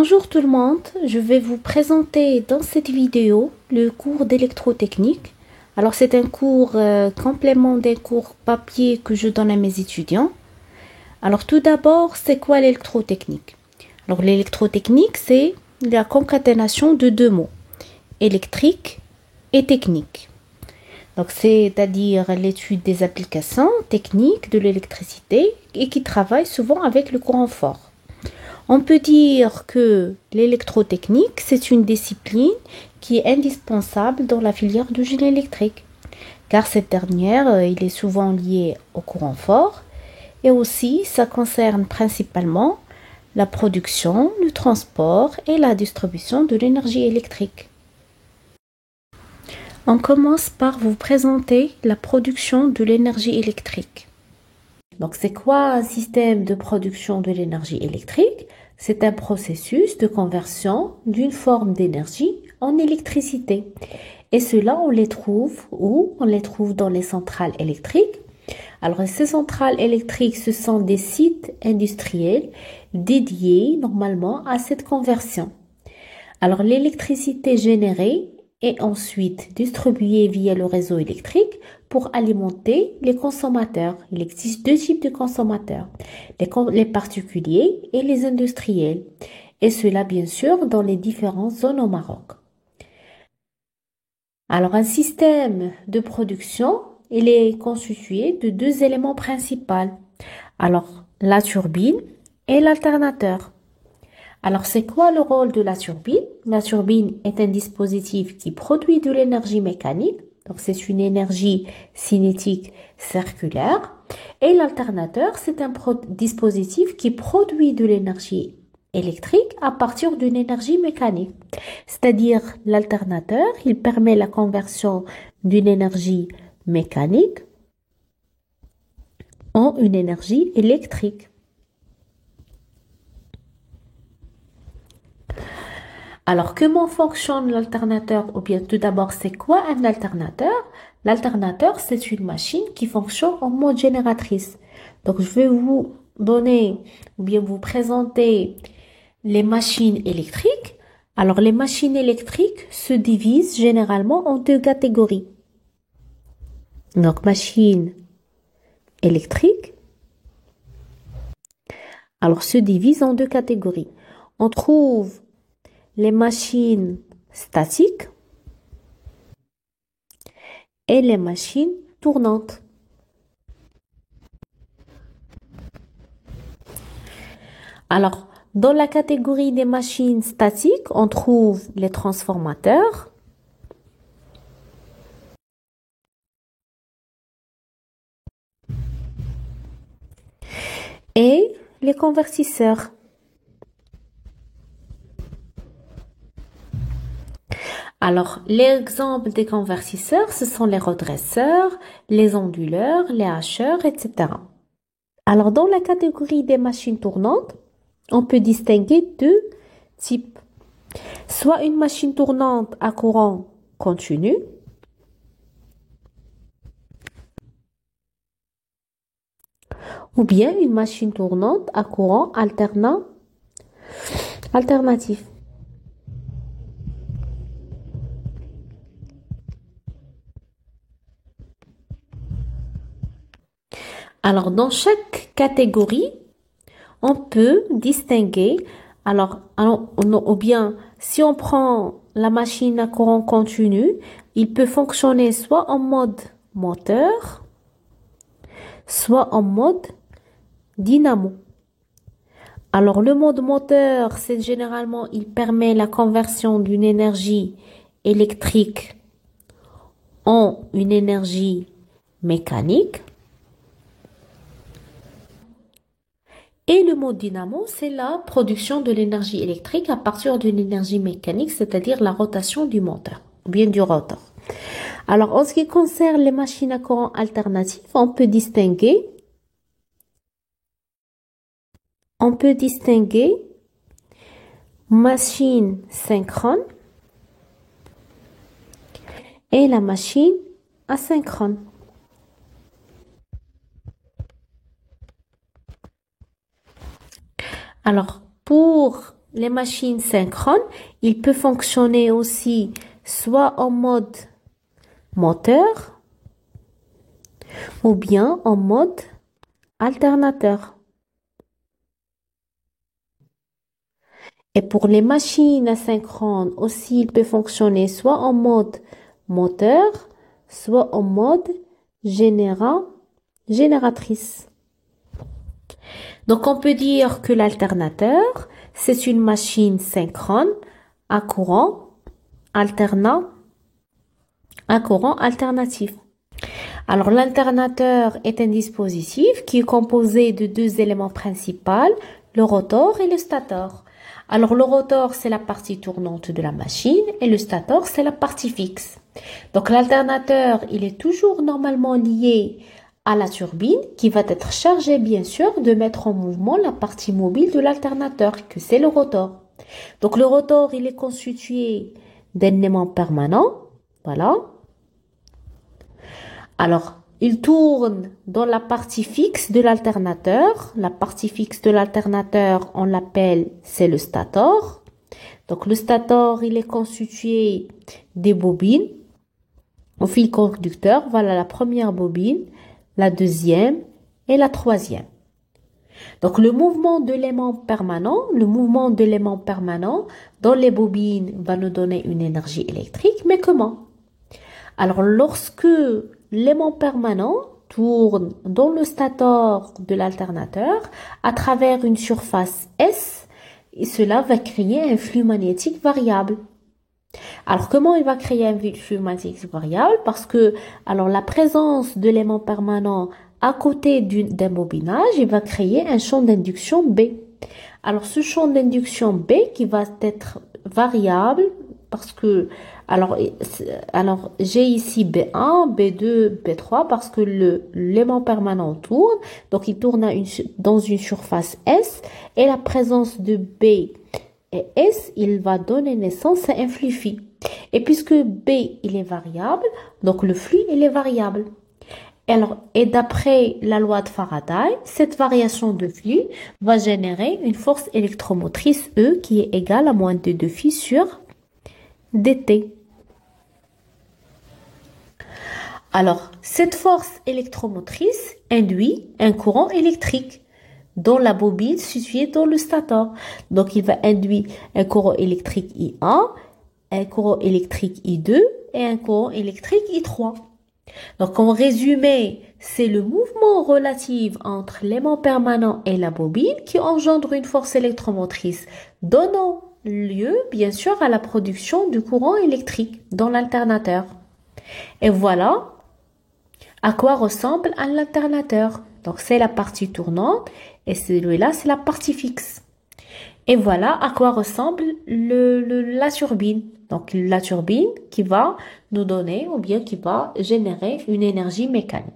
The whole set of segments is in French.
Bonjour tout le monde, je vais vous présenter dans cette vidéo le cours d'électrotechnique. Alors c'est un cours complément des cours papier que je donne à mes étudiants. Alors tout d'abord, c'est quoi l'électrotechnique? Alors l'électrotechnique, c'est la concaténation de deux mots, électrique et technique. Donc c'est-à-dire l'étude des applications techniques de l'électricité et qui travaille souvent avec le courant fort. On peut dire que l'électrotechnique, c'est une discipline qui est indispensable dans la filière du génie électrique, car cette dernière, il est souvent liée au courant fort et aussi ça concerne principalement la production, le transport et la distribution de l'énergie électrique. On commence par vous présenter la production de l'énergie électrique. Donc, c'est quoi un système de production de l'énergie électrique? C'est un processus de conversion d'une forme d'énergie en électricité. Et cela, on les trouve où? On les trouve dans les centrales électriques. Alors, ces centrales électriques, ce sont des sites industriels dédiés normalement à cette conversion. Alors, l'électricité générée est ensuite distribuée via le réseau électrique pour alimenter les consommateurs. Il existe deux types de consommateurs, les particuliers et les industriels. Et cela, bien sûr, dans les différentes zones au Maroc. Alors, un système de production, il est constitué de deux éléments principaux. Alors, la turbine et l'alternateur. Alors, c'est quoi le rôle de la turbine? La turbine est un dispositif qui produit de l'énergie mécanique. Donc, c'est une énergie cinétique circulaire. Et l'alternateur, c'est un dispositif qui produit de l'énergie électrique à partir d'une énergie mécanique. C'est-à-dire, l'alternateur, il permet la conversion d'une énergie mécanique en une énergie électrique. Alors, comment fonctionne l'alternateur? Ou bien, tout d'abord, c'est quoi un alternateur? L'alternateur, c'est une machine qui fonctionne en mode génératrice. Donc, je vais vous donner, ou bien vous présenter les machines électriques. Alors, les machines électriques se divisent généralement en deux catégories. Donc, machines électriques, alors, se divisent en deux catégories. On trouve les machines statiques et les machines tournantes. Alors, dans la catégorie des machines statiques, on trouve les transformateurs et les convertisseurs. Alors, l'exemple des convertisseurs, ce sont les redresseurs, les onduleurs, les hacheurs, etc. Alors, dans la catégorie des machines tournantes, on peut distinguer deux types. Soit une machine tournante à courant continu, ou bien une machine tournante à courant alternatif. Alors, dans chaque catégorie, on peut distinguer, ou bien, si on prend la machine à courant continu, il peut fonctionner soit en mode moteur, soit en mode dynamo. Alors, le mode moteur, c'est généralement, il permet la conversion d'une énergie électrique en une énergie mécanique. Et le mode dynamo, c'est la production de l'énergie électrique à partir d'une énergie mécanique, c'est-à-dire la rotation du moteur, ou bien du rotor. Alors, en ce qui concerne les machines à courant alternatif, on peut distinguer machine synchrone et la machine asynchrone. Alors, pour les machines synchrones, il peut fonctionner aussi soit en mode moteur ou bien en mode alternateur. Et pour les machines asynchrones aussi, il peut fonctionner soit en mode moteur, soit en mode génératrice. Donc, on peut dire que l'alternateur, c'est une machine synchrone à courant alternatif. Alors, l'alternateur est un dispositif qui est composé de deux éléments principaux, le rotor et le stator. Alors, le rotor, c'est la partie tournante de la machine et le stator, c'est la partie fixe. Donc, l'alternateur, il est toujours normalement lié à la turbine qui va être chargée, bien sûr, de mettre en mouvement la partie mobile de l'alternateur, que c'est le rotor. Donc, le rotor, il est constitué d'un aimant permanent. Voilà. Alors, il tourne dans la partie fixe de l'alternateur. La partie fixe de l'alternateur, on l'appelle, c'est le stator. Donc, le stator, il est constitué des bobines au fil conducteur. Voilà la première bobine, la deuxième et la troisième. Donc, le mouvement de l'aimant permanent dans les bobines va nous donner une énergie électrique. Mais comment? Alors, lorsque l'aimant permanent tourne dans le stator de l'alternateur à travers une surface S, et cela va créer un flux magnétique variable. Alors, comment il va créer un flux magnétique variable? Parce que, alors, la présence de l'aimant permanent à côté d'un bobinage, il va créer un champ d'induction B. Alors, ce champ d'induction B qui va être variable parce que, alors j'ai ici B1, B2, B3 parce que l'aimant permanent tourne. Donc, il tourne dans une surface S et la présence de B et S, il va donner naissance à un flux phi. Et puisque B, il est variable, donc le flux, il est variable. Alors, et d'après la loi de Faraday, cette variation de flux va générer une force électromotrice E qui est égale à moins de 2 phi sur dt. Alors, cette force électromotrice induit un courant électrique dans la bobine située dans le stator. Donc, il va induire un courant électrique I1, un courant électrique I2 et un courant électrique I3. Donc, en résumé, c'est le mouvement relatif entre l'aimant permanent et la bobine qui engendre une force électromotrice, donnant lieu, bien sûr, à la production du courant électrique dans l'alternateur. Et voilà à quoi ressemble un alternateur. Donc, c'est la partie tournante et celui-là, c'est la partie fixe. Et voilà à quoi ressemble la turbine. Donc, la turbine qui va nous donner ou bien qui va générer une énergie mécanique.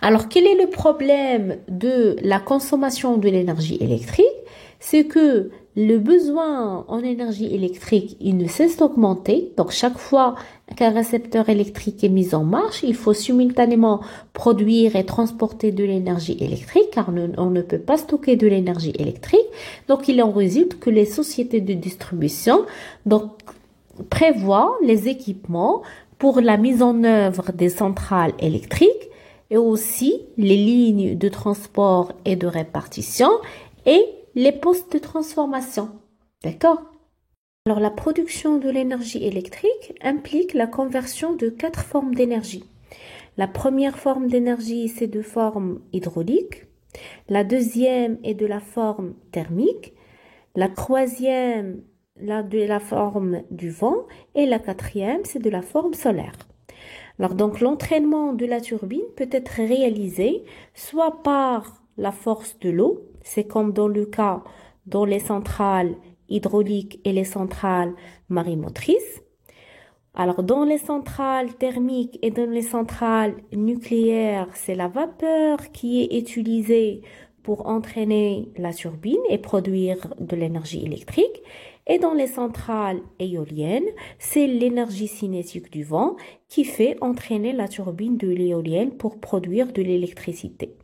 Alors, quel est le problème de la consommation de l'énergie électrique? C'est que le besoin en énergie électrique, il ne cesse d'augmenter. Donc, chaque fois qu'un récepteur électrique est mis en marche, il faut simultanément produire et transporter de l'énergie électrique, car on ne peut pas stocker de l'énergie électrique. Donc, il en résulte que les sociétés de distribution prévoient les équipements pour la mise en œuvre des centrales électriques et aussi les lignes de transport et de répartition et les postes de transformation. D'accord? Alors, la production de l'énergie électrique implique la conversion de 4 formes d'énergie. La première forme d'énergie, c'est de forme hydraulique. La deuxième est de la forme thermique. La troisième, de la forme du vent. Et la quatrième, c'est de la forme solaire. Alors, donc, l'entraînement de la turbine peut être réalisé soit par la force de l'eau, c'est comme dans le cas dans les centrales hydrauliques et les centrales marémotrices. Alors, dans les centrales thermiques et dans les centrales nucléaires, c'est la vapeur qui est utilisée pour entraîner la turbine et produire de l'énergie électrique. Et dans les centrales éoliennes, c'est l'énergie cinétique du vent qui fait entraîner la turbine de l'éolienne pour produire de l'électricité.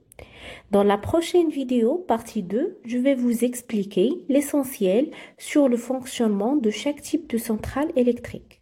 Dans la prochaine vidéo, partie 2, je vais vous expliquer l'essentiel sur le fonctionnement de chaque type de centrale électrique.